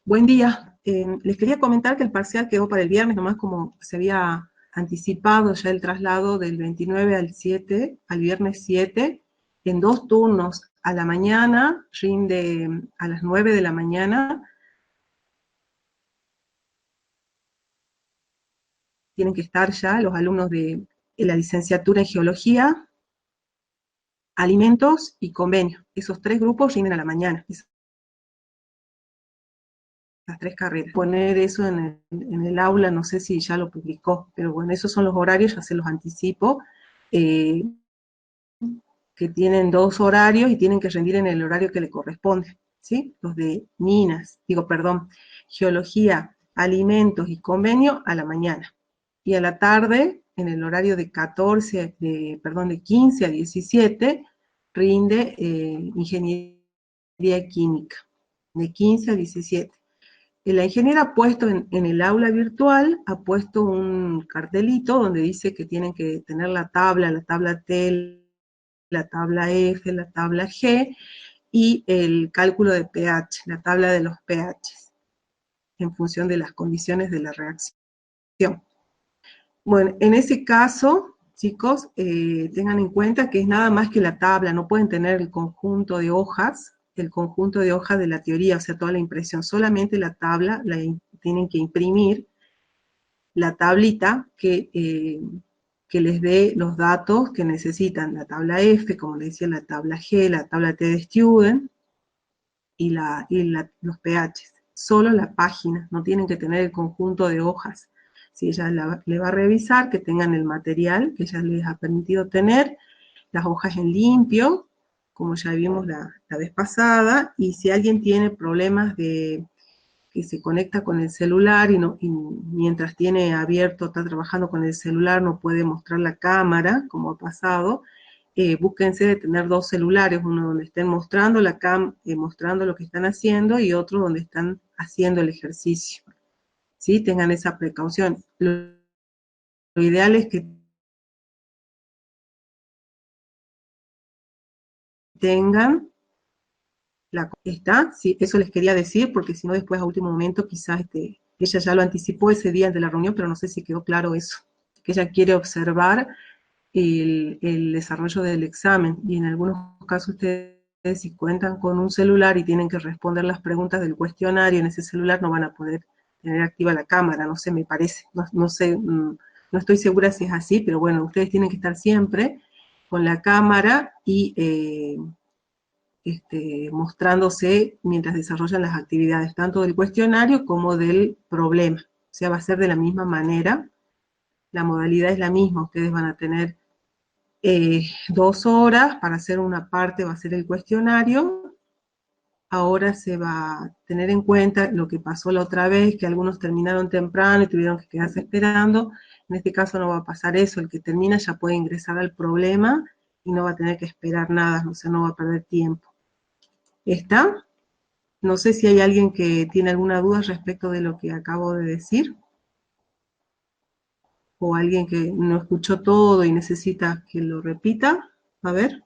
Buen día. Les quería comentar que el parcial quedó para el viernes, nomás como se había anticipado ya el traslado del 29 al 7, al viernes 7, en 2 turnos. A la mañana, rinde a las 9 de la mañana. Tienen que estar ya los alumnos de la licenciatura en Geología, Alimentos y Convenio. Esos 3 grupos rinden a la mañana. Las 3 carreras. Poner eso en el aula, no sé si ya lo publicó, pero bueno, esos son los horarios, ya se los anticipo, que tienen 2 horarios y tienen que rendir en el horario que le corresponde, ¿sí? Los de Geología, Alimentos y Convenio a la mañana. Y a la tarde, en el horario de 15 a 17, rinde Ingeniería Química, de 15 a 17. La ingeniera ha puesto en el aula virtual, ha puesto un cartelito donde dice que tienen que tener la tabla T, la tabla F, la tabla G y el cálculo de pH, la tabla de los pH, en función de las condiciones de la reacción. Bueno, en ese caso, chicos, tengan en cuenta que es nada más que la tabla, no pueden tener el conjunto de hojas de la teoría, o sea, toda la impresión, solamente la tabla tienen que imprimir la tablita que les dé los datos que necesitan, la tabla F, como les decía, la tabla G, la tabla T de Student y los pH. Solo la página, no tienen que tener el conjunto de hojas. Si ella le va a revisar, que tengan el material que ella les ha permitido tener, las hojas en limpio, como ya vimos la vez pasada, y si alguien tiene problemas de que se conecta con el celular y mientras tiene abierto, está trabajando con el celular, no puede mostrar la cámara, como ha pasado, búsquense de tener 2 celulares, uno donde estén mostrando mostrando lo que están haciendo y otro donde están haciendo el ejercicio. ¿Sí? Tengan esa precaución. Lo ideal es que tengan sí, eso les quería decir, porque si no después a último momento quizás ella ya lo anticipó ese día de la reunión, pero no sé si quedó claro eso, que ella quiere observar el desarrollo del examen, y en algunos casos ustedes si cuentan con un celular y tienen que responder las preguntas del cuestionario en ese celular, no van a poder tener activa la cámara, no sé, me parece, no sé, no estoy segura si es así, pero bueno, ustedes tienen que estar siempre con la cámara y mostrándose mientras desarrollan las actividades, tanto del cuestionario como del problema. O sea, va a ser de la misma manera, la modalidad es la misma, ustedes van a tener 2 horas para hacer una parte, va a ser el cuestionario. Ahora se va a tener en cuenta lo que pasó la otra vez, que algunos terminaron temprano y tuvieron que quedarse esperando. En este caso no va a pasar eso, el que termina ya puede ingresar al problema y no va a tener que esperar nada, o sea, no va a perder tiempo. ¿Está? No sé si hay alguien que tiene alguna duda respecto de lo que acabo de decir, o alguien que no escuchó todo y necesita que lo repita. A ver.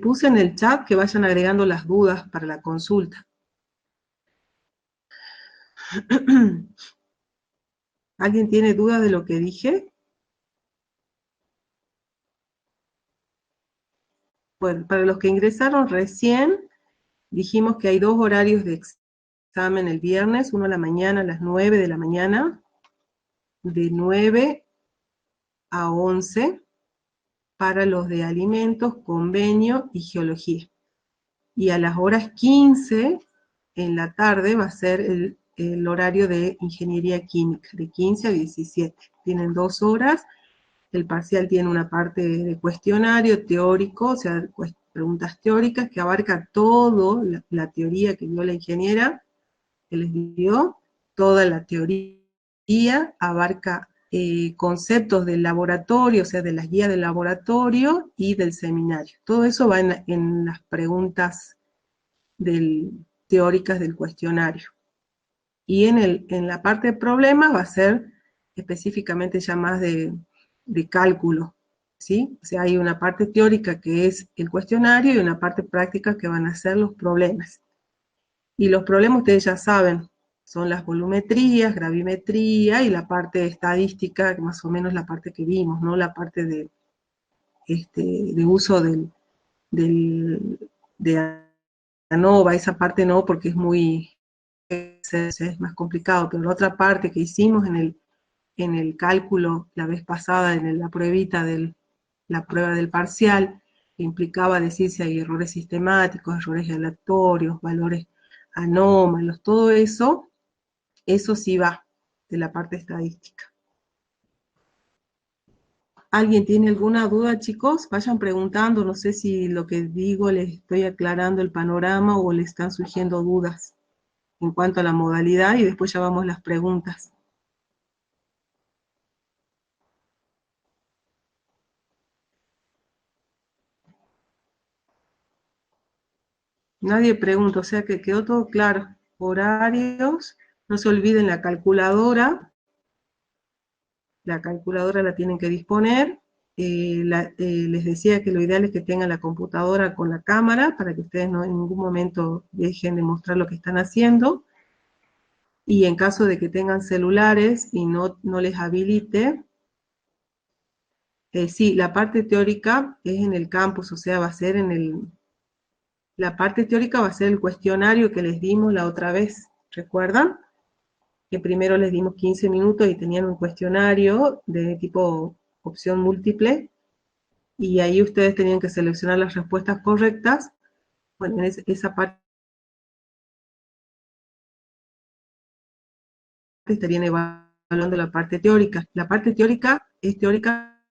Puse en el chat que vayan agregando las dudas para la consulta. ¿Alguien tiene dudas de lo que dije? Bueno, para los que ingresaron recién, dijimos que hay 2 horarios de examen el viernes, uno a la mañana a las 9 de la mañana, de 9 a 11, para los de alimentos, convenio y geología. Y a las horas 15 en la tarde va a ser el horario de ingeniería química, de 15 a 17. Tienen 2 horas, el parcial tiene una parte de cuestionario teórico, o sea, preguntas teóricas que abarca todo la teoría que dio la ingeniera, que les dio, toda la teoría, abarca conceptos del laboratorio, o sea, de las guías del laboratorio y del seminario. Todo eso va en las preguntas teóricas del cuestionario. Y en la parte de problemas va a ser específicamente ya más de cálculo, ¿sí? O sea, hay una parte teórica que es el cuestionario y una parte práctica que van a ser los problemas. Y los problemas ustedes ya saben, son las volumetrías, gravimetría y la parte estadística, que más o menos la parte que vimos, ¿no? La parte de uso de ANOVA, esa parte no, porque es más complicado, pero la otra parte que hicimos en el cálculo la vez pasada, en la pruebita la prueba del parcial, que implicaba decir si hay errores sistemáticos, errores aleatorios, valores anómalos, todo eso, eso sí va de la parte estadística. ¿Alguien tiene alguna duda, chicos? Vayan preguntando, no sé si lo que digo les estoy aclarando el panorama o les están surgiendo dudas en cuanto a la modalidad y después ya vamos a las preguntas. Nadie pregunta, o sea que quedó todo claro. Horarios, no se olviden la calculadora la tienen que disponer. Les decía que lo ideal es que tengan la computadora con la cámara para que ustedes no en ningún momento dejen de mostrar lo que están haciendo. Y en caso de que tengan celulares y no les habilite, sí, la parte teórica es en el campus, o sea, va a ser la parte teórica va a ser el cuestionario que les dimos la otra vez, ¿recuerdan? Que primero les dimos 15 minutos y tenían un cuestionario de tipo opción múltiple, y ahí ustedes tenían que seleccionar las respuestas correctas. Bueno, en esa parte estarían evaluando la parte teórica. La parte teórica es teórica,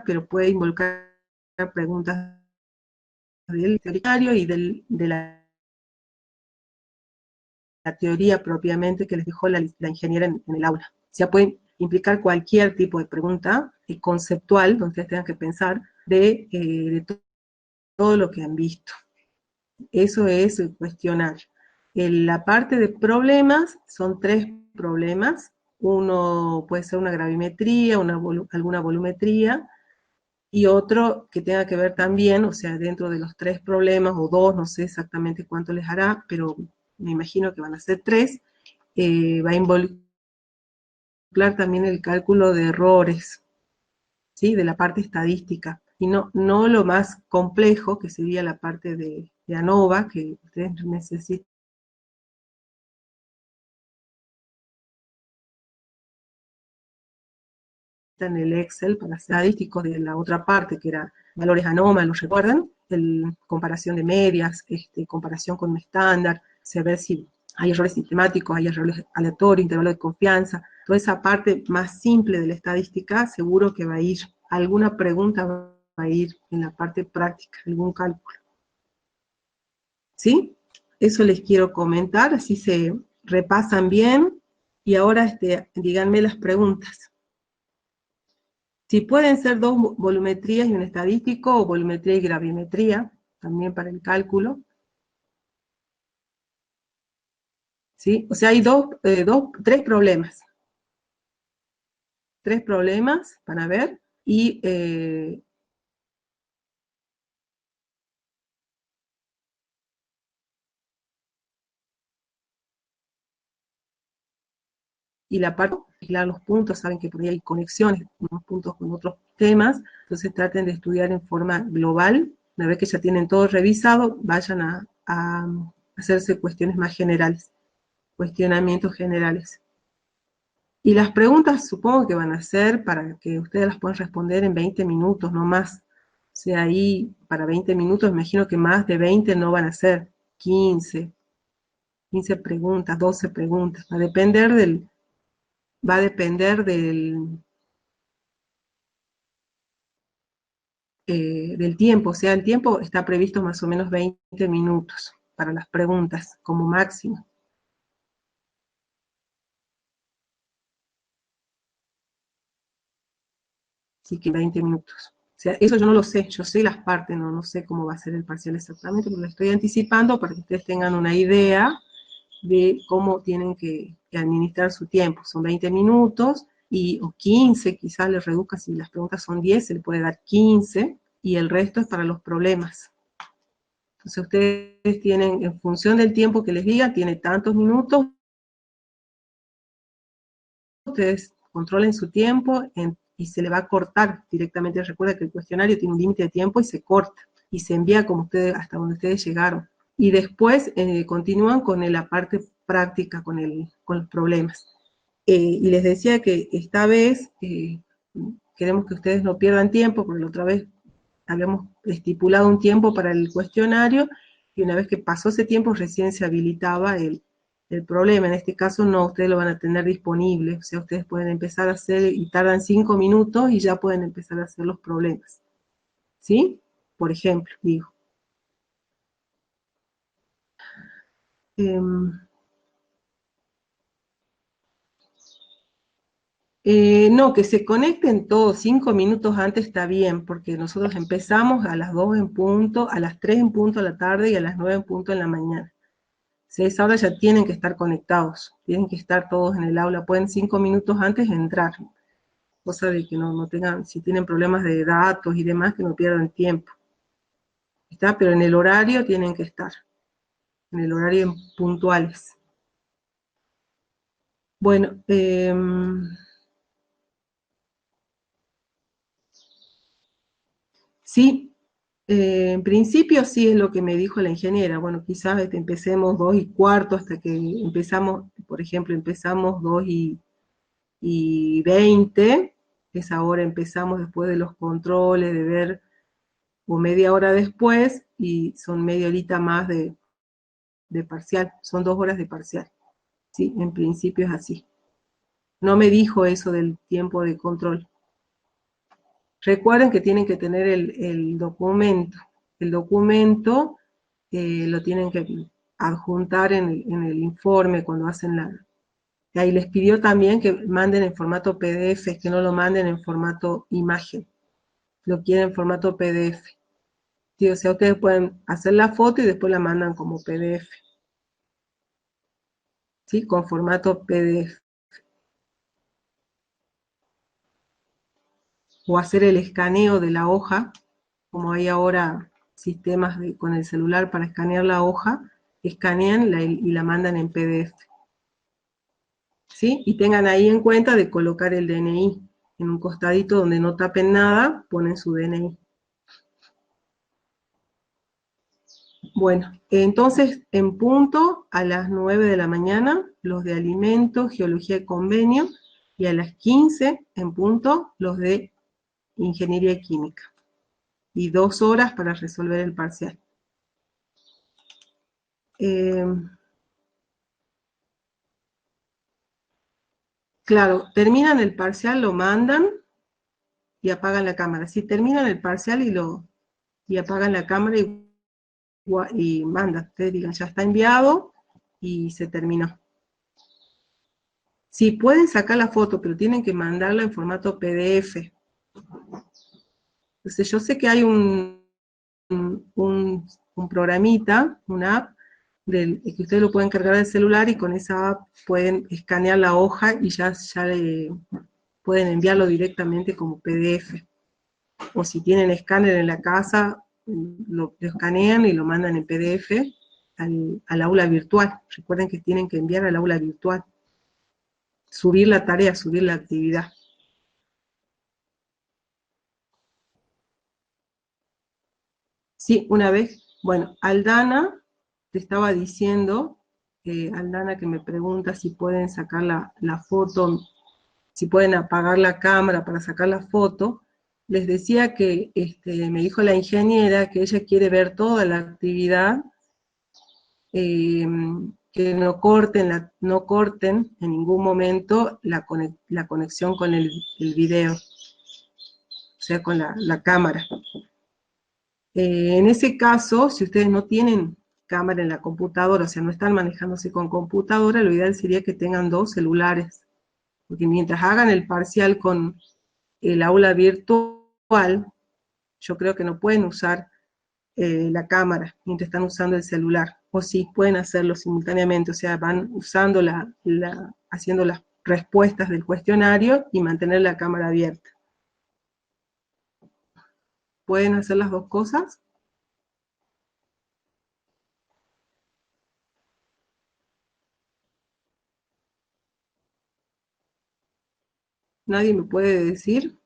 pero puede involucrar preguntas del teórico y de la teoría propiamente que les dejó la ingeniera en el aula. O sea, pueden implicar cualquier tipo de pregunta conceptual, donde ustedes tengan que pensar de todo lo que han visto. Eso es el cuestionario. En la parte de problemas, son 3 problemas. Uno puede ser una gravimetría, alguna volumetría, y otro que tenga que ver también, o sea, dentro de los 3 problemas, o 2, no sé exactamente cuánto les hará, pero me imagino que van a ser 3, va a involucrar también el cálculo de errores, ¿sí? De la parte estadística. Y no lo más complejo, que sería la parte de ANOVA, que ustedes necesitan el Excel para hacer estadísticos de la otra parte, que era valores anómalos, ¿recuerdan? Comparación de medias, comparación con un estándar, saber si hay errores sistemáticos, hay errores aleatorios, intervalo de confianza, toda esa parte más simple de la estadística, seguro que va a ir, alguna pregunta va a ir en la parte práctica, algún cálculo. ¿Sí? Eso les quiero comentar, así se repasan bien, y ahora díganme las preguntas. Si pueden ser 2 volumetrías y un estadístico, o volumetría y gravimetría, también para el cálculo. ¿Sí? O sea, hay 3 problemas. 3 problemas para ver, y la parte de los puntos, saben que por ahí hay conexiones, unos puntos con otros temas, entonces traten de estudiar en forma global. Una vez que ya tienen todo revisado, vayan a hacerse cuestiones más generales, cuestionamientos generales. Y las preguntas supongo que van a ser para que ustedes las puedan responder en 20 minutos, no más. O sea, ahí para 20 minutos, imagino que más de 20 no van a ser, 15 preguntas, 12 preguntas. Va a depender del tiempo. O sea, el tiempo está previsto más o menos 20 minutos para las preguntas, como máximo. Así que 20 minutos. O sea, eso yo no lo sé, yo sé las partes, no sé cómo va a ser el parcial exactamente, pero lo estoy anticipando para que ustedes tengan una idea de cómo tienen que administrar su tiempo. Son 20 minutos o 15, quizás les reduzca, si las preguntas son 10, se le puede dar 15, y el resto es para los problemas. Entonces ustedes tienen, en función del tiempo que les diga, tiene tantos minutos, ustedes controlen su tiempo y se le va a cortar directamente. Recuerda que el cuestionario tiene un límite de tiempo y se corta, y se envía como ustedes, hasta donde ustedes llegaron. Y después continúan con la parte práctica, con los problemas. Y les decía que esta vez queremos que ustedes no pierdan tiempo, porque la otra vez habíamos estipulado un tiempo para el cuestionario, y una vez que pasó ese tiempo recién se habilitaba el problema. En este caso no, ustedes lo van a tener disponible, o sea, ustedes pueden empezar a hacer, y tardan 5 minutos, y ya pueden empezar a hacer los problemas. ¿Sí? Por ejemplo, digo. No, que se conecten todos 5 minutos antes está bien, porque nosotros empezamos a las 2 en punto, a las 3 en punto a la tarde y a las 9 en punto en la mañana. Si a esa hora ya tienen que estar conectados, tienen que estar todos en el aula, pueden 5 minutos antes entrar, cosa de que no tengan, si tienen problemas de datos y demás, que no pierdan tiempo. ¿Está? Pero en el horario tienen que estar, en el horario puntuales. Bueno, sí, en principio sí es lo que me dijo la ingeniera. Bueno, quizás empecemos 2:15 hasta que empezamos, por ejemplo, empezamos 2:20, esa hora empezamos después de los controles, de ver, o media hora después, y son media horita más de parcial, son 2 horas de parcial. Sí, en principio es así. No me dijo eso del tiempo de control. Recuerden que tienen que tener el documento. El documento lo tienen que adjuntar en el informe cuando hacen la... Ahí les pidió también que manden en formato PDF, que no lo manden en formato imagen. Lo quieren en formato PDF. Sí, o sea, ustedes pueden hacer la foto y después la mandan como PDF. ¿Sí? Con formato PDF. O hacer el escaneo de la hoja, como hay ahora sistemas con el celular para escanear la hoja, escanean y la mandan en PDF. ¿Sí? Y tengan ahí en cuenta de colocar el DNI. En un costadito donde no tapen nada, ponen su DNI. Bueno, entonces en punto a las 9 de la mañana, los de alimentos, geología y convenio, y a las 15 en punto, los de ingeniería química. Y 2 horas para resolver el parcial. Claro, terminan el parcial, lo mandan y apagan la cámara. Si terminan el parcial y apagan la cámara y mandan, ustedes digan, ya está enviado y se terminó. Sí, pueden sacar la foto, pero tienen que mandarla en formato PDF. Entonces yo sé que hay un programita, una app, que ustedes lo pueden cargar del celular, y con esa app pueden escanear la hoja y ya pueden enviarlo directamente como PDF. O si tienen escáner en la casa, lo escanean y lo mandan en PDF al aula virtual. Recuerden que tienen que enviar al aula virtual. Subir la tarea, subir la actividad. Sí, una vez, bueno, Aldana te estaba diciendo, Aldana, que me pregunta si pueden sacar la foto, si pueden apagar la cámara para sacar la foto. Les decía que me dijo la ingeniera que ella quiere ver toda la actividad, que no corten en ningún momento la conexión con el video, o sea, con la cámara. En ese caso, si ustedes no tienen cámara en la computadora, o sea, no están manejándose con computadora, lo ideal sería que tengan 2 celulares, porque mientras hagan el parcial con el aula virtual, yo creo que no pueden usar la cámara mientras están usando el celular, o sí, pueden hacerlo simultáneamente, o sea, van usando haciendo las respuestas del cuestionario y mantener la cámara abierta. ¿Pueden hacer las dos cosas? ¿Nadie me puede decir?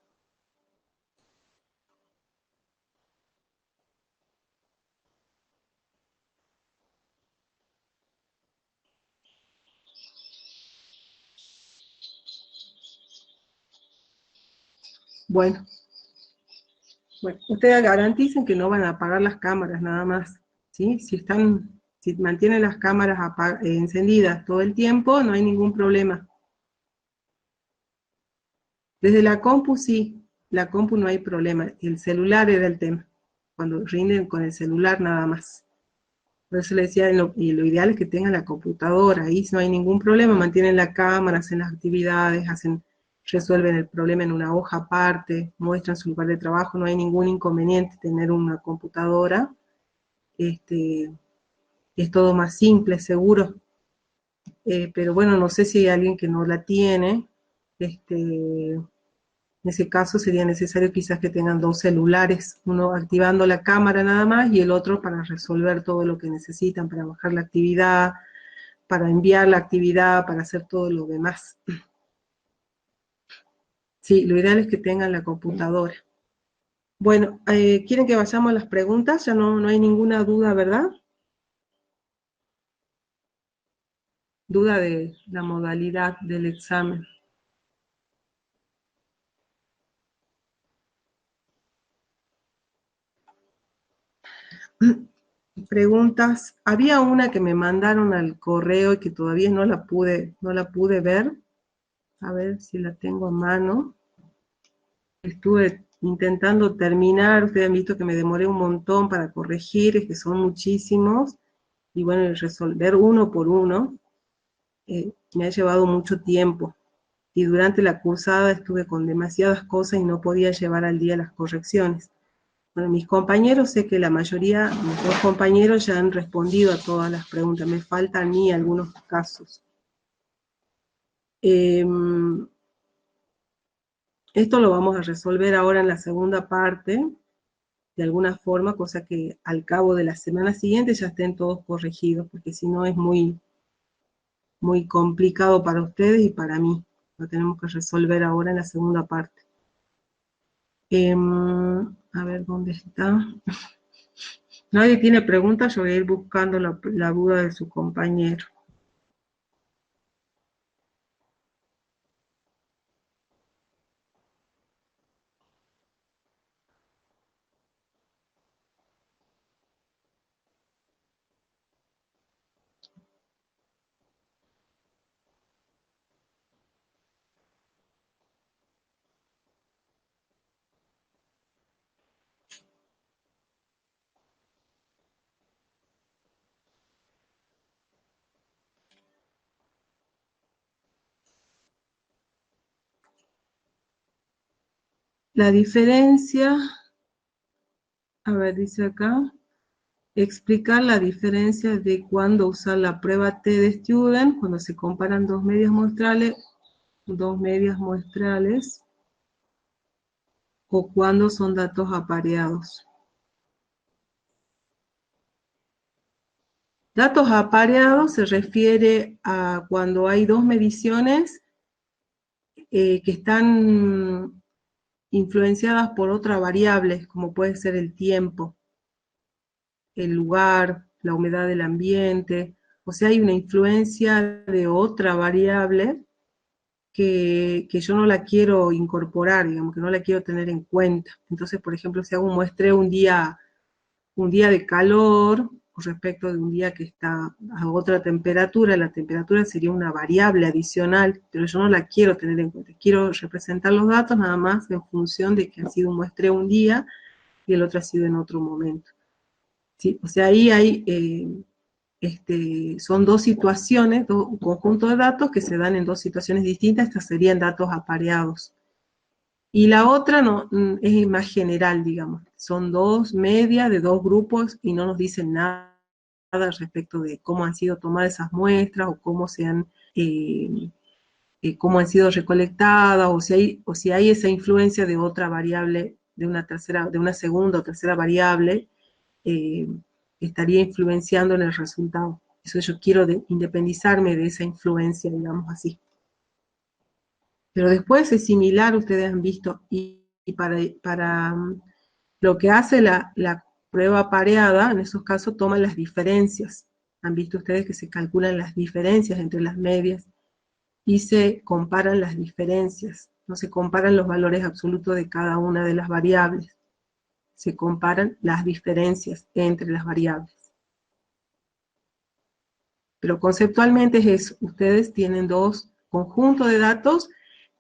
Bueno, bueno, ustedes garanticen que no van a apagar las cámaras nada más, ¿sí? Si mantienen las cámaras encendidas todo el tiempo, no hay ningún problema. Desde la compu sí, la compu no hay problema, el celular era el tema, cuando rinden con el celular nada más. Por eso le decía, y lo ideal es que tengan la computadora, ahí no hay ningún problema, mantienen la cámara, hacen las actividades, resuelven el problema en una hoja aparte, muestran su lugar de trabajo, no hay ningún inconveniente tener una computadora, este, es todo más simple, seguro, pero bueno, no sé si hay alguien que no la tiene, en ese caso sería necesario quizás que tengan dos celulares, uno activando la cámara nada más y el otro para resolver todo lo que necesitan, para bajar la actividad, para enviar la actividad, para hacer todo lo demás. Sí, lo ideal es que tengan la computadora. Bueno, ¿quieren que vayamos a las preguntas? Ya no hay ninguna duda, ¿verdad? Duda de la modalidad del examen. Preguntas. Había una que me mandaron al correo y que todavía no la pude ver. A ver si la tengo a mano. Estuve intentando terminar, ustedes han visto que me demoré un montón para corregir, es que son muchísimos, y bueno, resolver uno por uno me ha llevado mucho tiempo. Y durante la cursada estuve con demasiadas cosas y no podía llevar al día las correcciones. Bueno, mis compañeros, sé que la mayoría, mis dos compañeros ya han respondido a todas las preguntas, me faltan a mí algunos casos. Esto lo vamos a resolver ahora en la segunda parte, de alguna forma, cosa que al cabo de la semana siguiente ya estén todos corregidos, porque si no es muy complicado para ustedes y para mí. Lo tenemos que resolver ahora en la segunda parte. A ver dónde está. Nadie tiene preguntas, yo voy a ir buscando la duda de su compañero. La diferencia, a ver, dice acá, explicar la diferencia de cuándo usar la prueba T de Student, cuando se comparan dos medias muestrales, o cuando son datos apareados. Datos apareados se refiere a cuando hay dos mediciones que están influenciadas por otras variables, como puede ser el tiempo, el lugar, la humedad del ambiente, o sea, hay una influencia de otra variable que yo no la quiero incorporar, digamos, que no la quiero tener en cuenta. Entonces, por ejemplo, si hago un muestreo un día de calor respecto de un día que está a otra temperatura, la temperatura sería una variable adicional, pero yo no la quiero tener en cuenta. Quiero representar los datos nada más en función de que ha sido un muestreo un día y el otro ha sido en otro momento. ¿Sí? O sea, ahí hay, son dos situaciones, un conjunto de datos que se dan en dos situaciones distintas, estos serían datos apareados. Y la otra no, es más general, digamos. Son dos medias de dos grupos y no nos dicen nada respecto de cómo han sido tomadas esas muestras o cómo han sido recolectadas o si hay esa influencia de otra variable, de una segunda o tercera variable, eh, estaría influenciando en el resultado. Eso yo quiero independizarme de esa influencia, digamos así. Pero después es similar, ustedes han visto, y para lo que hace la prueba pareada, en esos casos toman las diferencias. Han visto ustedes que se calculan las diferencias entre las medias y se comparan las diferencias. No se comparan los valores absolutos de cada una de las variables, se comparan las diferencias entre las variables. Pero conceptualmente es eso, ustedes tienen dos conjuntos de datos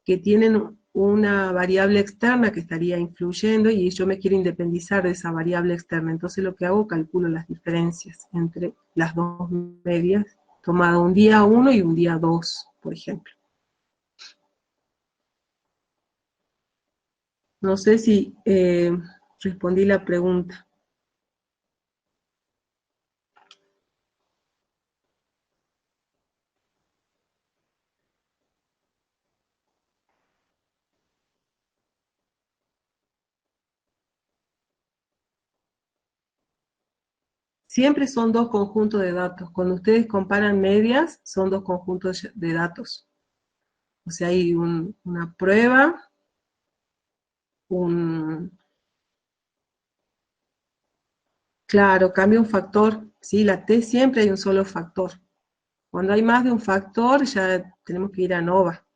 que tienen una variable externa que estaría influyendo y yo me quiero independizar de esa variable externa. Entonces lo que hago, calculo las diferencias entre las dos medias, tomado un día 1 y un día 2, por ejemplo. No sé si respondí la pregunta. Siempre son dos conjuntos de datos. Cuando ustedes comparan medias, son dos conjuntos de datos. O sea, hay una prueba, claro, cambia un factor. Sí, la T siempre hay un solo factor. Cuando hay más de un factor, ya tenemos que ir a ANOVA.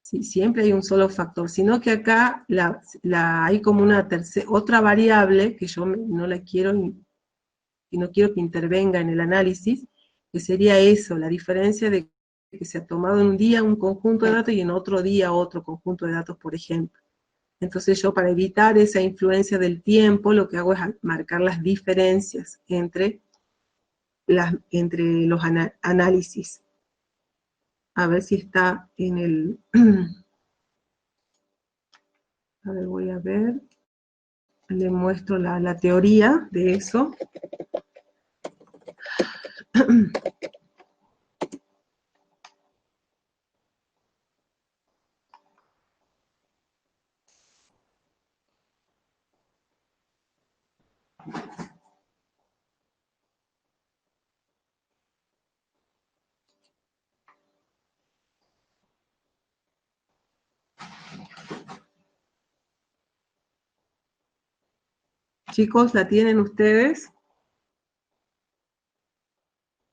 Sí, siempre hay un solo factor, sino que acá hay como una otra variable que yo no la quiero y no quiero que intervenga en el análisis, que sería eso, la diferencia de que se ha tomado en un día un conjunto de datos y en otro día otro conjunto de datos, por ejemplo. Entonces yo, para evitar esa influencia del tiempo, lo que hago es marcar las diferencias entre los análisis. A ver si está en el... A ver, voy a ver. Le muestro la teoría de eso. Chicos, ¿la tienen ustedes?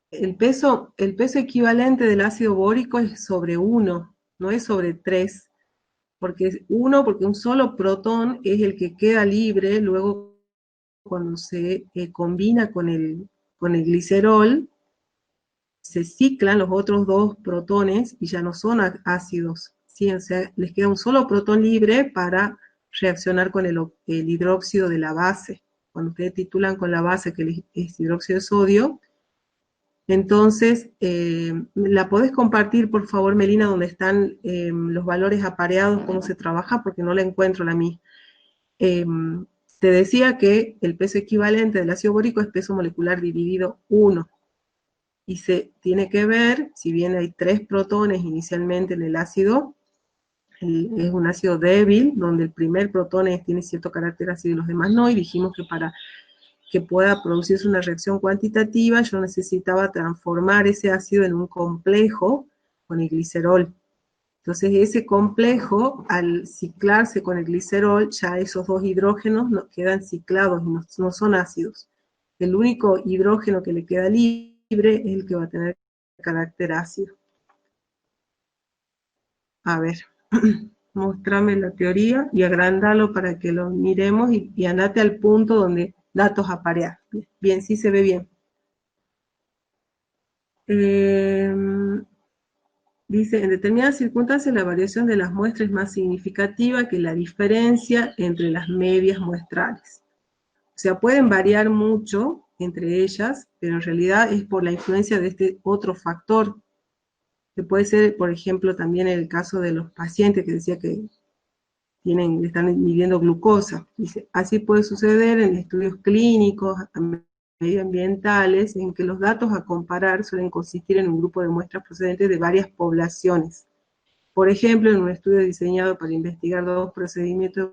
El peso equivalente del ácido bórico es sobre 1, no es sobre 3, porque es 1, porque un solo protón es el que queda libre luego cuando se combina con el glicerol, se ciclan los otros dos protones y ya no son ácidos, ¿sí? O sea, les queda un solo protón libre para reaccionar con el hidróxido de la base. Cuando ustedes titulan con la base, que es hidróxido de sodio, entonces, ¿la podés compartir, por favor, Melina, donde están los valores apareados, cómo se trabaja? Porque no la encuentro la mía. Te decía que el peso equivalente del ácido bórico es peso molecular dividido 1. Y se tiene que ver, si bien hay 3 protones inicialmente en el ácido, es un ácido débil, donde el primer protón tiene cierto carácter ácido y los demás no, y dijimos que para que pueda producirse una reacción cuantitativa, yo necesitaba transformar ese ácido en un complejo con el glicerol. Entonces ese complejo, al ciclarse con el glicerol, ya esos dos hidrógenos quedan ciclados y no son ácidos. El único hidrógeno que le queda libre es el que va a tener carácter ácido. A ver, mostrame la teoría y agrandalo para que lo miremos y andate al punto donde datos aparear. Bien, sí se ve bien. Dice, en determinadas circunstancias la variación de las muestras es más significativa que la diferencia entre las medias muestrales. O sea, pueden variar mucho entre ellas, pero en realidad es por la influencia de este otro factor, que puede ser, por ejemplo, también el caso de los pacientes que decía que están midiendo glucosa. Dice, así puede suceder en estudios clínicos, medioambientales, en que los datos a comparar suelen consistir en un grupo de muestras procedentes de varias poblaciones. Por ejemplo, en un estudio diseñado para investigar dos procedimientos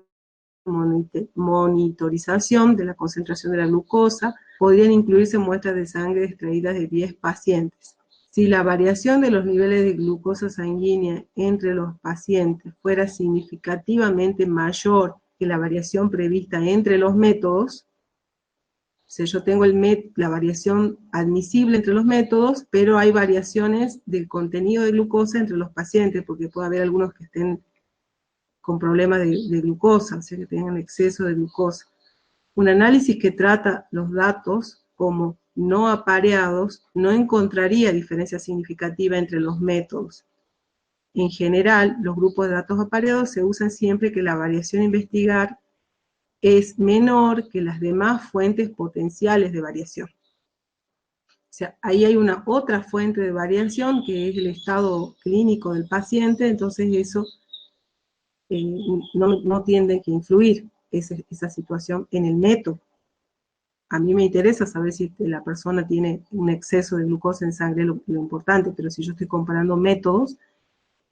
de monitorización de la concentración de la glucosa, podrían incluirse muestras de sangre extraídas de 10 pacientes. Si la variación de los niveles de glucosa sanguínea entre los pacientes fuera significativamente mayor que la variación prevista entre los métodos, o sea, yo tengo la variación admisible entre los métodos, pero hay variaciones del contenido de glucosa entre los pacientes, porque puede haber algunos que estén con problemas de glucosa, o sea, que tengan exceso de glucosa. Un análisis que trata los datos como no apareados no encontraría diferencia significativa entre los métodos. En general, los grupos de datos apareados se usan siempre que la variación a investigar es menor que las demás fuentes potenciales de variación. O sea, ahí hay una otra fuente de variación que es el estado clínico del paciente, entonces eso no tiende que influir esa situación en el método. A mí me interesa saber si la persona tiene un exceso de glucosa en sangre, lo importante, pero si yo estoy comparando métodos,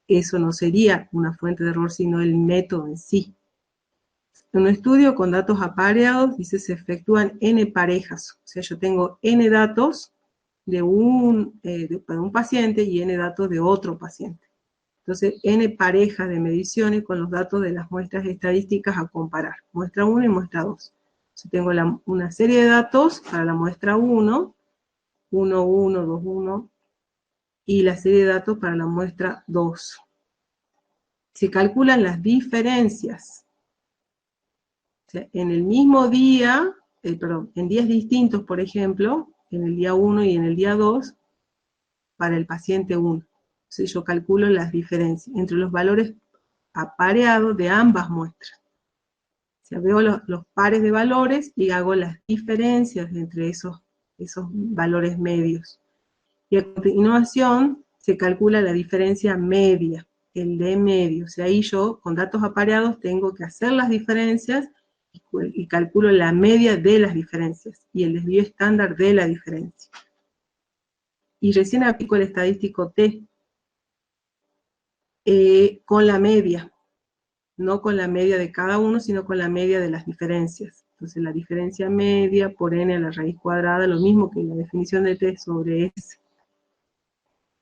eso no sería una fuente de error, sino el método en sí. En un estudio con datos apareados, dice, se efectúan N parejas. O sea, yo tengo N datos para un paciente y N datos de otro paciente. Entonces, N parejas de mediciones con los datos de las muestras estadísticas a comparar. Muestra 1 y muestra 2. Entonces, tengo una serie de datos para la muestra 1, 1, 1, 2, 1, y la serie de datos para la muestra 2. Se calculan las diferencias. O sea, en el mismo día, en días distintos, por ejemplo, en el día 1 y en el día 2, para el paciente 1. Entonces yo calculo las diferencias entre los valores apareados de ambas muestras. O sea, veo los pares de valores y hago las diferencias entre esos valores medios. Y a continuación se calcula la diferencia media, el D medio. O sea, ahí yo, con datos apareados, tengo que hacer las diferencias y calculo la media de las diferencias y el desvío estándar de la diferencia. Y recién aplico el estadístico T con la media, no con la media de cada uno, sino con la media de las diferencias. Entonces la diferencia media por n a la raíz cuadrada, lo mismo que la definición de T sobre S,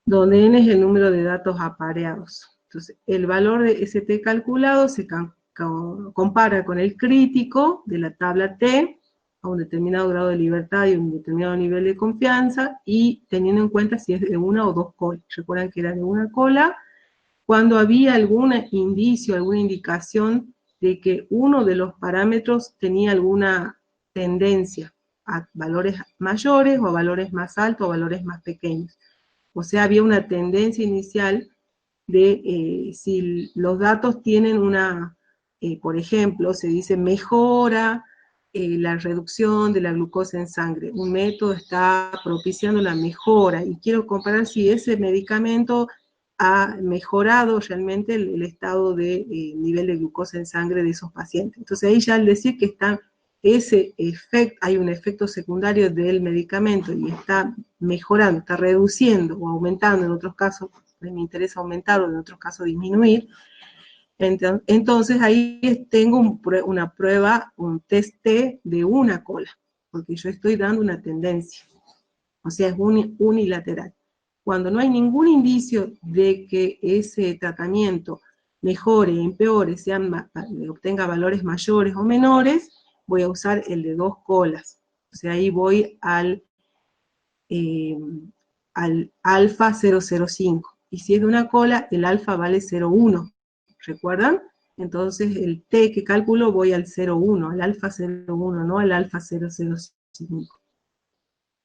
donde n es el número de datos apareados. Entonces el valor de ese T calculado se compara con el crítico de la tabla T, a un determinado grado de libertad y un determinado nivel de confianza, y teniendo en cuenta si es de una o dos colas. Recuerdan que era de una cola, cuando había algún indicio, alguna indicación de que uno de los parámetros tenía alguna tendencia a valores mayores o a valores más altos o a valores más pequeños. O sea, había una tendencia inicial de si los datos tienen por ejemplo, se dice mejora la reducción de la glucosa en sangre. Un método está propiciando la mejora y quiero comparar si ese medicamento ha mejorado realmente el estado de nivel de glucosa en sangre de esos pacientes. Entonces ahí ya al decir que hay un efecto secundario del medicamento y está mejorando, está reduciendo o aumentando, en otros casos me interesa aumentar o en otros casos disminuir, entonces ahí tengo una prueba, un test T de una cola, porque yo estoy dando una tendencia, o sea, es unilateral. Cuando no hay ningún indicio de que ese tratamiento mejore, empeore, obtenga valores mayores o menores, voy a usar el de dos colas. O sea, ahí voy al alfa 005. Y si es de una cola, el alfa vale 0,1. ¿Recuerdan? Entonces el T que calculo voy al 0,1, al alfa 0,1, no al alfa 005.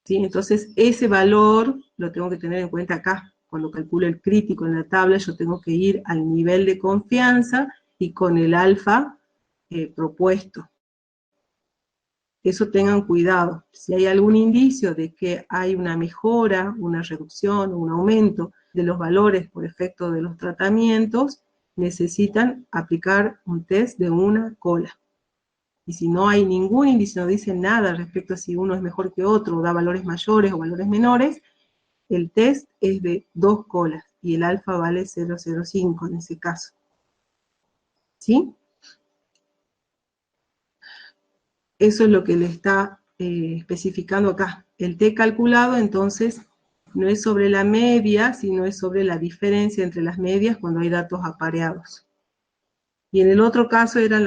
¿Sí? Entonces ese valor lo tengo que tener en cuenta acá. Cuando calculo el crítico en la tabla, yo tengo que ir al nivel de confianza y con el alfa propuesto. Eso tengan cuidado. Si hay algún indicio de que hay una mejora, una reducción, un aumento de los valores por efecto de los tratamientos, necesitan aplicar un test de una cola. Y si no hay ningún indicio, no dice nada respecto a si uno es mejor que otro, o da valores mayores o valores menores, el test es de dos colas y el alfa vale 0,05 en ese caso. ¿Sí? Eso es lo que le está especificando acá. El T calculado, entonces, No es sobre la media, sino es sobre la diferencia entre las medias cuando hay datos apareados. Y en el otro caso eran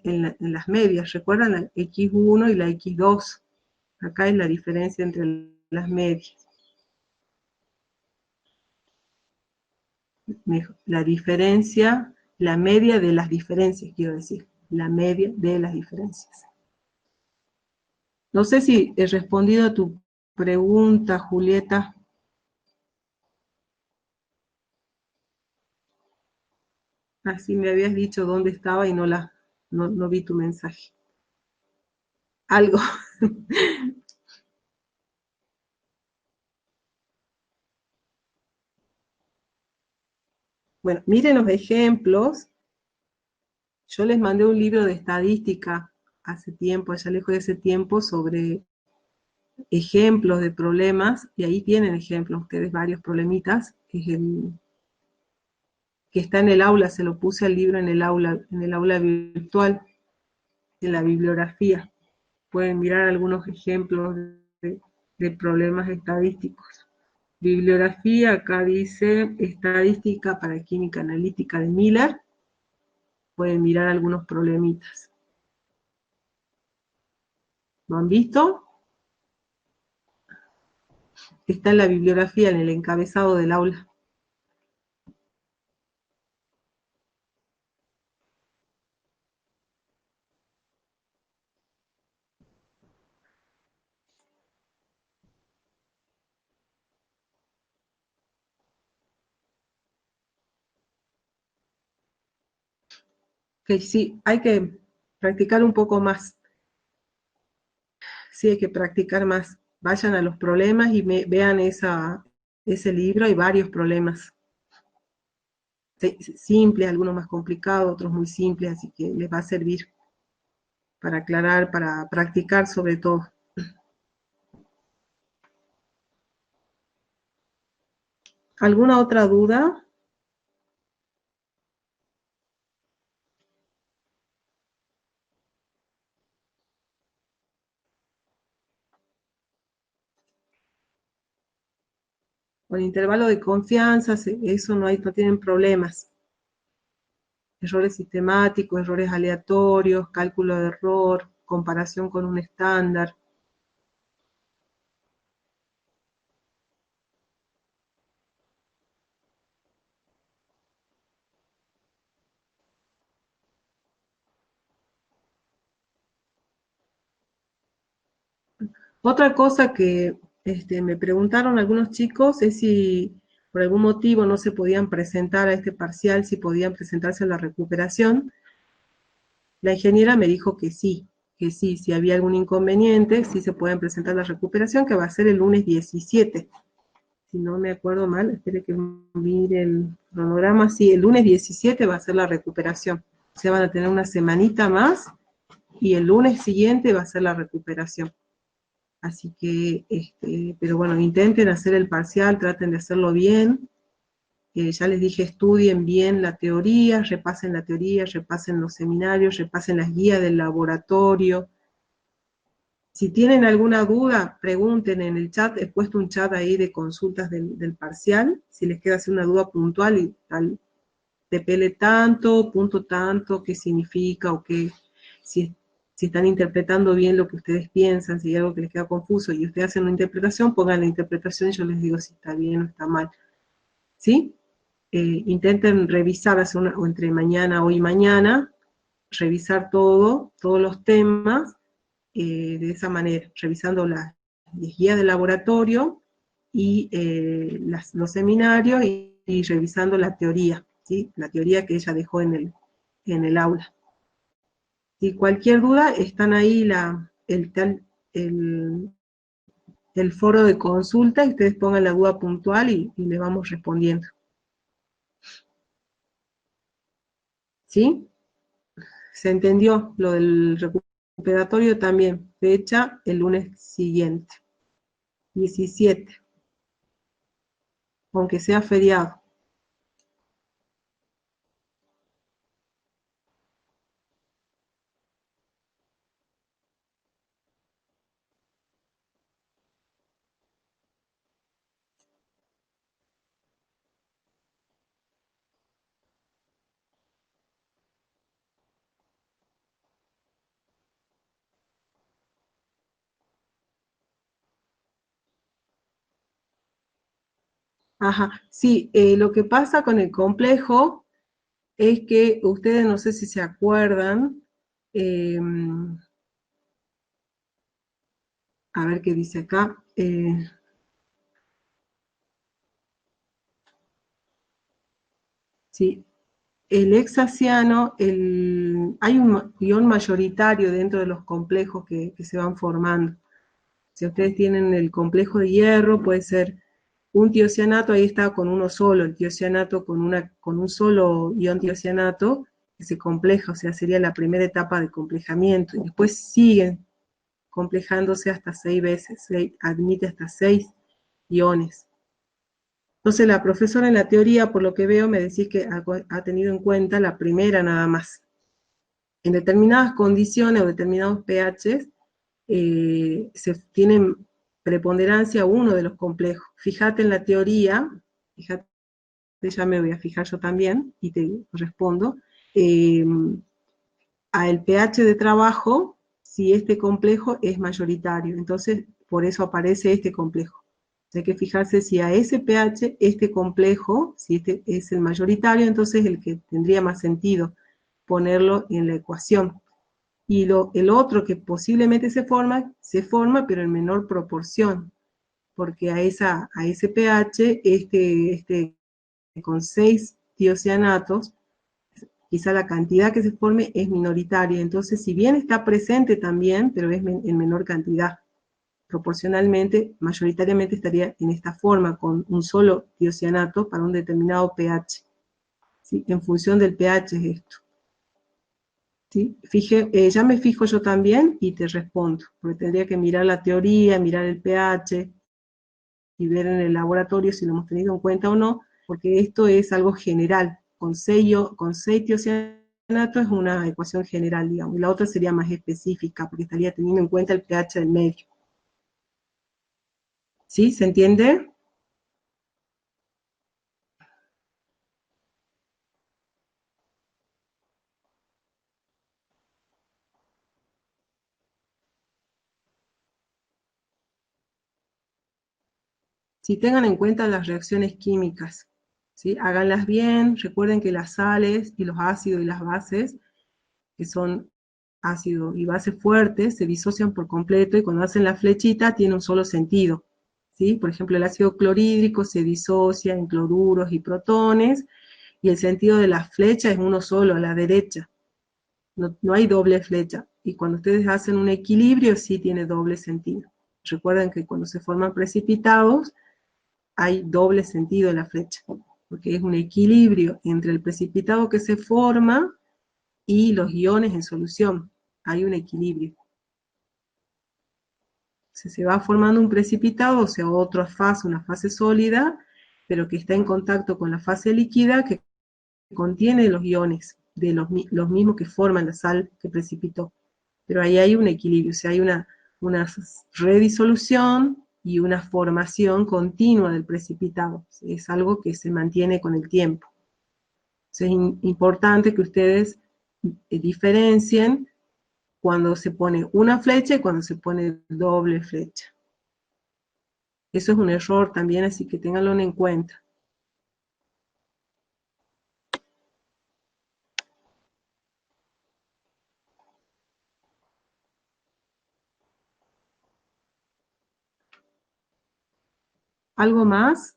en las medias, ¿recuerdan? La X1 y la X2. Acá es la diferencia entre las medias. La diferencia, la media de las diferencias, quiero decir. La media de las diferencias. No sé si he respondido a tu pregunta, Julieta. Así me habías dicho dónde estaba y no vi tu mensaje. Algo. Bueno, miren los ejemplos. Yo les mandé un libro de estadística hace tiempo, ya lejos de ese tiempo, sobre ejemplos de problemas, y ahí tienen ejemplos ustedes, varios problemitas, que está en el aula, se lo puse al libro en el aula virtual, en la bibliografía. Pueden mirar algunos ejemplos de problemas estadísticos. Bibliografía, acá dice estadística para química analítica de Miller. Pueden mirar algunos problemitas. ¿Lo han visto? Está en la bibliografía, en el encabezado del aula. Que sí, hay que practicar un poco más. Sí, hay que practicar más. Vayan a los problemas y vean ese libro, hay varios problemas. Simples, algunos más complicados, otros muy simples, así que les va a servir para aclarar, para practicar sobre todo. ¿Alguna otra duda? Con intervalo de confianza, eso no tienen problemas. Errores sistemáticos, errores aleatorios, cálculo de error, comparación con un estándar. Otra cosa que me preguntaron algunos chicos es si por algún motivo no se podían presentar a este parcial, si podían presentarse a la recuperación. La ingeniera me dijo que sí, si había algún inconveniente, sí se pueden presentar a la recuperación, que va a ser el lunes 17. Si no me acuerdo mal, espere que mire el cronograma, sí, el lunes 17 va a ser la recuperación. O sea, van a tener una semanita más y el lunes siguiente va a ser la recuperación. Así que, pero bueno, intenten hacer el parcial, traten de hacerlo bien. Ya les dije, estudien bien la teoría, repasen los seminarios, repasen las guías del laboratorio. Si tienen alguna duda, pregunten en el chat, he puesto un chat ahí de consultas del parcial, si les queda hacer una duda puntual y tal, TPL tanto, punto tanto, qué significa o qué, si, si están interpretando bien lo que ustedes piensan, si hay algo que les queda confuso y ustedes hacen una interpretación, pongan la interpretación y yo les digo si está bien o está mal. ¿Sí? Intenten revisar o entre mañana hoy y mañana, revisar todos los temas de esa manera, revisando las guías del laboratorio y los seminarios y revisando la teoría, ¿sí? La teoría que ella dejó en el aula. Si cualquier duda, están ahí el, el foro de consulta y ustedes pongan la duda puntual y le vamos respondiendo. ¿Sí? ¿Se entendió? Lo del recuperatorio también. Fecha el lunes siguiente, 17, aunque sea feriado. Ajá, sí, lo que pasa con el complejo es que ustedes, no sé si se acuerdan, eh, a ver qué dice acá, sí, el hexaciano, hay un ion mayoritario dentro de los complejos que se van formando. Si ustedes tienen el complejo de hierro, puede ser un tiocianato, ahí está con uno solo, el tiocianato con un solo ion tiocianato, que se compleja, o sea, sería la primera etapa de complejamiento. Y después siguen complejándose hasta 6 veces, admite hasta 6 iones. Entonces la profesora en la teoría, por lo que veo, me decís que ha tenido en cuenta la primera nada más. En determinadas condiciones o determinados pHs se tienen preponderancia uno de los complejos. Fíjate en la teoría, fíjate, ya me voy a fijar yo también y te respondo, eh, a el pH de trabajo si este complejo es mayoritario. Entonces, por eso aparece este complejo. Hay que fijarse si a ese pH, este complejo, si este es el mayoritario, entonces el que tendría más sentido ponerlo en la ecuación. Y el otro que posiblemente se forma, pero en menor proporción, porque a ese pH, con 6 tiocianatos, quizá la cantidad que se forme es minoritaria. Entonces, si bien está presente también, pero es en menor cantidad, proporcionalmente, mayoritariamente estaría en esta forma, con un solo tiocianato para un determinado pH. ¿Sí? En función del pH es esto. ¿Sí? Ya me fijo yo también y te respondo, porque tendría que mirar la teoría, mirar el pH y ver en el laboratorio si lo hemos tenido en cuenta o no, porque esto es algo general. Con 6 tiocianatos es una ecuación general, digamos, y la otra sería más específica, porque estaría teniendo en cuenta el pH del medio. ¿Sí? ¿Se entiende? Si tengan en cuenta las reacciones químicas, ¿sí? Háganlas bien, recuerden que las sales y los ácidos y las bases, que son ácidos y bases fuertes, se disocian por completo y cuando hacen la flechita tiene un solo sentido. ¿Sí? Por ejemplo, el ácido clorhídrico se disocia en cloruros y protones y el sentido de la flecha es uno solo, a la derecha. No hay doble flecha. Y cuando ustedes hacen un equilibrio, sí tiene doble sentido. Recuerden que cuando se forman precipitados, hay doble sentido en la flecha, porque es un equilibrio entre el precipitado que se forma y los iones en solución. Hay un equilibrio. Se va formando un precipitado, o sea, otra fase, una fase sólida, pero que está en contacto con la fase líquida que contiene los iones, de los mismos que forman la sal que precipitó. Pero ahí hay un equilibrio, o sea, hay una redisolución y una formación continua del precipitado. Es algo que se mantiene con el tiempo. Entonces, es importante que ustedes diferencien cuando se pone una flecha y cuando se pone doble flecha. Eso es un error también, así que ténganlo en cuenta. ¿Algo más?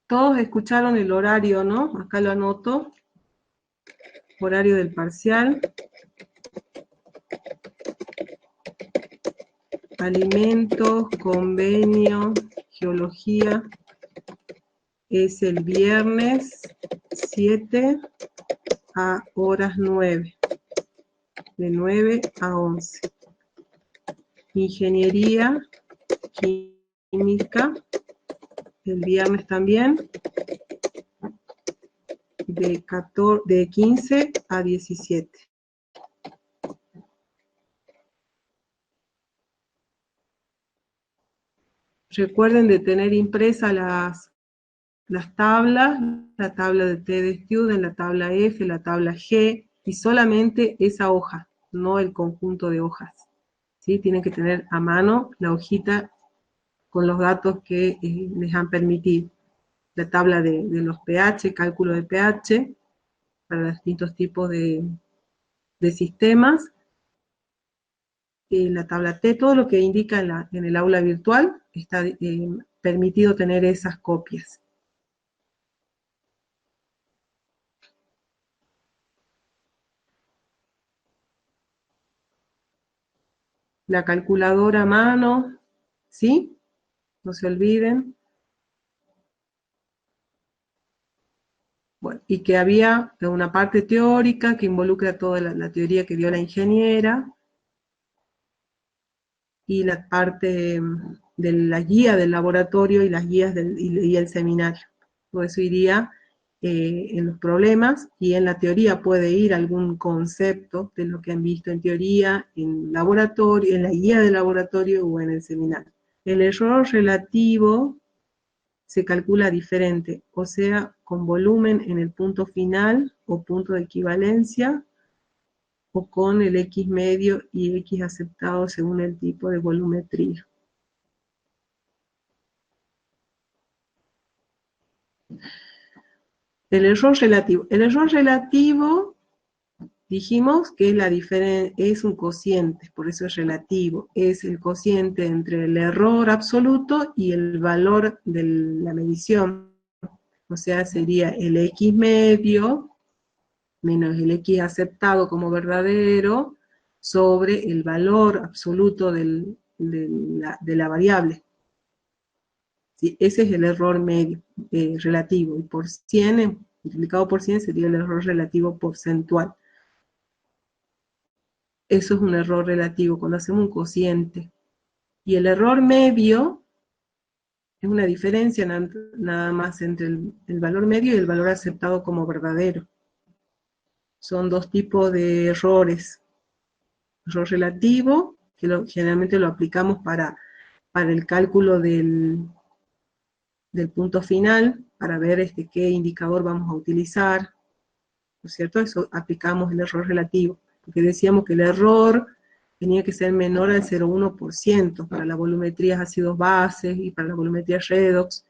Todos escucharon el horario, ¿no? Acá lo anoto. Horario del parcial. Alimentos, convenio, geología. Es el viernes 7 a horas 9. De 9 a 11. Ingeniería química. El viernes también. De 15 a 17. Recuerden de tener impresas las tablas, la tabla de T de Student, la tabla F, la tabla G, y solamente esa hoja, no el conjunto de hojas. ¿Sí? Tienen que tener a mano la hojita con los datos que les han permitido. La tabla de los pH, cálculo de pH, para los distintos tipos de sistemas, la tabla T, todo lo que indica en el aula virtual, está permitido tener esas copias. La calculadora a mano, ¿sí? No se olviden. Bueno, y que había una parte teórica que involucra toda la teoría que dio la ingeniera, y la parte de la guía del laboratorio y las guías y el seminario. Todo eso iría en los problemas, y en la teoría puede ir algún concepto de lo que han visto en teoría, en laboratorio, en la guía del laboratorio o en el seminario. El error relativo se calcula diferente, o sea, con volumen en el punto final o punto de equivalencia, o con el X medio y X aceptado según el tipo de volumetría. El error relativo. El error relativo, dijimos que es un cociente, por eso es relativo. Es el cociente entre el error absoluto y el valor de la medición. O sea, sería el X medio menos el X aceptado como verdadero sobre el valor absoluto de la variable. ¿Sí? Ese es el error medio, relativo, y por 100, multiplicado por 100 sería el error relativo porcentual. Eso es un error relativo, cuando hacemos un cociente. Y el error medio es una diferencia nada más entre el valor medio y el valor aceptado como verdadero. Son dos tipos de errores. Error relativo, que generalmente lo aplicamos para el cálculo del punto final, para ver qué indicador vamos a utilizar, ¿no es cierto? Eso aplicamos el error relativo, porque decíamos que el error tenía que ser menor al 0,1% para las volumetrías ácidos bases y para la volumetría redox,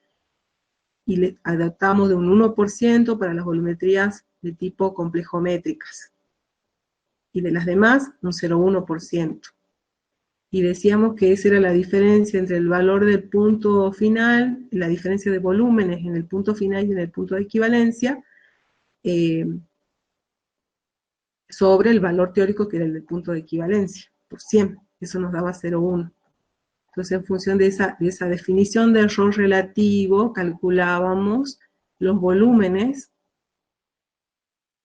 y le adaptamos de un 1% para las volumetrías de tipo complejométricas, y de las demás un 0,1%. Y decíamos que esa era la diferencia entre el valor del punto final, la diferencia de volúmenes en el punto final y en el punto de equivalencia, sobre el valor teórico que era el del punto de equivalencia, por 100. Eso nos daba 0,1. Entonces, en función de esa definición de error relativo, calculábamos los volúmenes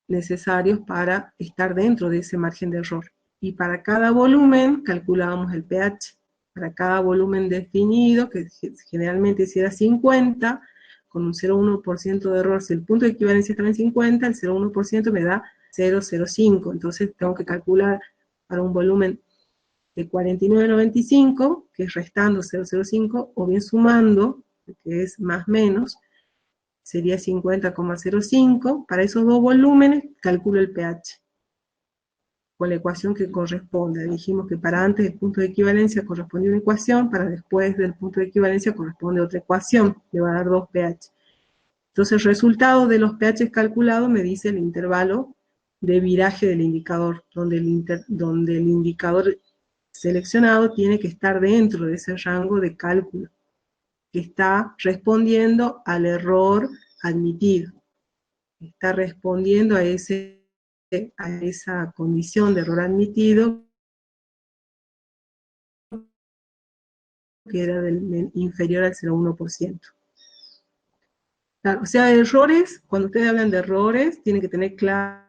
necesarios para estar dentro de ese margen de error. Y para cada volumen calculábamos el pH. Para cada volumen definido, que generalmente si era 50, con un 0,1% de error, si el punto de equivalencia estaba en 50, el 0,1% me da 0,05. Entonces tengo que calcular para un volumen de 49,95, que es restando 0,05, o bien sumando, que es más menos, sería 50,05. Para esos dos volúmenes calculo el pH con la ecuación que corresponde. Dijimos que para antes del punto de equivalencia corresponde una ecuación, para después del punto de equivalencia corresponde otra ecuación, le va a dar 2 pH. Entonces el resultado de los pH calculados me dice el intervalo de viraje del indicador, donde el indicador seleccionado tiene que estar dentro de ese rango de cálculo, que está respondiendo al error admitido, está respondiendo a esa condición de error admitido, que era inferior al 0,1%. Claro, o sea, errores, cuando ustedes hablan de errores, tienen que tener claro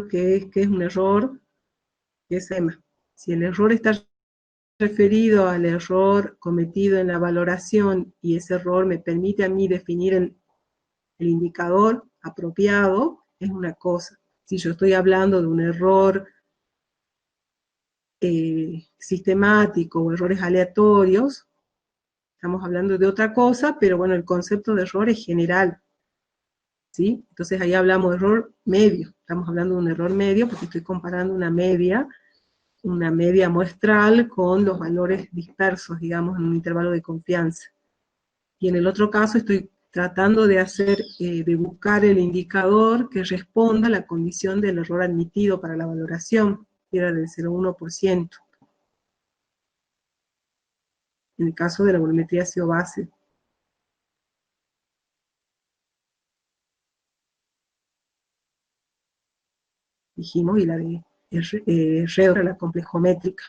que es un error, que es EMA. Si el error está referido al error cometido en la valoración, y ese error me permite a mí definir el indicador apropiado, es una cosa. Si yo estoy hablando de un error sistemático o errores aleatorios, estamos hablando de otra cosa, pero bueno, el concepto de error es general, ¿sí? Entonces ahí hablamos de error medio, estamos hablando de un error medio porque estoy comparando una media muestral con los valores dispersos, digamos, en un intervalo de confianza. Y en el otro caso estoy tratando de de buscar el indicador que responda a la condición del error admitido para la valoración, que era del 0,1%, en el caso de la volumetría SEO-base. Dijimos, y la de Redra, la complejométrica.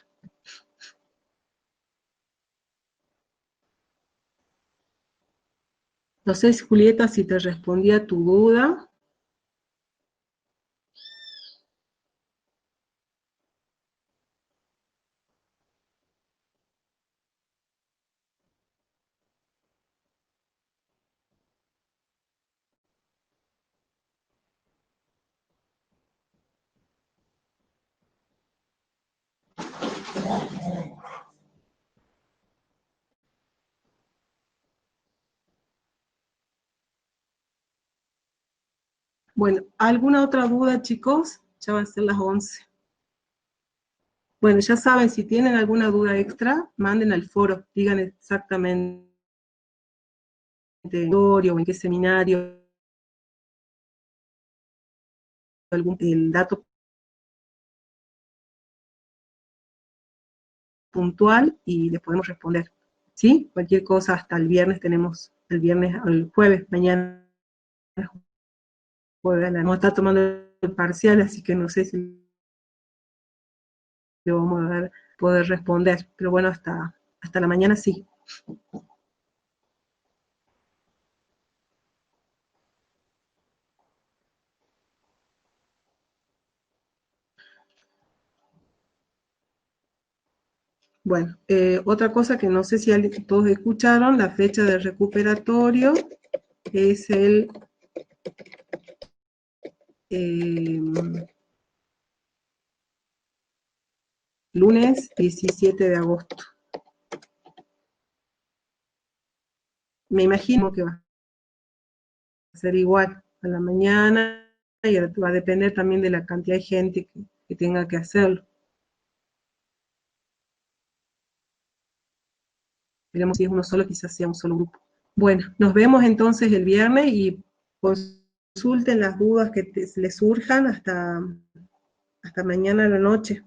No sé, Julieta, si te respondí a tu duda. Bueno, ¿alguna otra duda, chicos? Ya va a ser las 11. Bueno, ya saben, si tienen alguna duda extra, manden al foro, digan exactamente o en qué seminario, el dato puntual y les podemos responder. ¿Sí? Cualquier cosa hasta el viernes tenemos, el jueves, mañana, jueves, no está tomando el parcial, así que no sé si lo vamos a poder responder, pero bueno, hasta la mañana sí. Bueno, otra cosa que no sé si todos escucharon, la fecha del recuperatorio es el lunes 17 de agosto. Me imagino que va a ser igual a la mañana y va a depender también de la cantidad de gente que tenga que hacerlo. Veremos si es uno solo, quizás sea un solo grupo. Bueno, nos vemos entonces el viernes y consulten las dudas que les surjan hasta mañana a la noche.